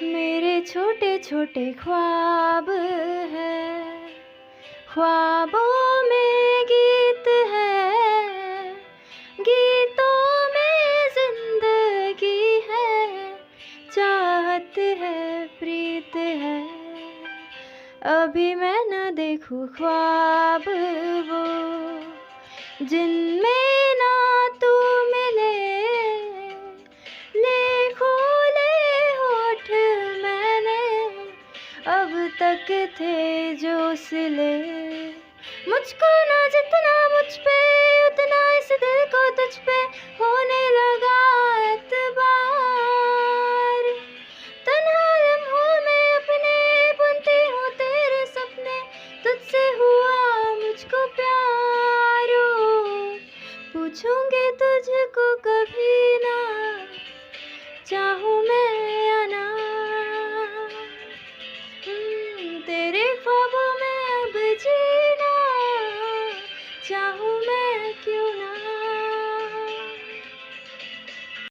मेरे छोटे छोटे ख्वाब है, ख्वाबों में गीत है, गीतों में जिंदगी है, चाहत है, प्रीत है। अभी मैं न देखूं ख्वाब वो जिनमें ना तू मिले, खोले होठ मैंने अब तक थे जो सिले। मुझको ना जितना मुझ पे, उतना इस दिल को तुझ पे होने लगा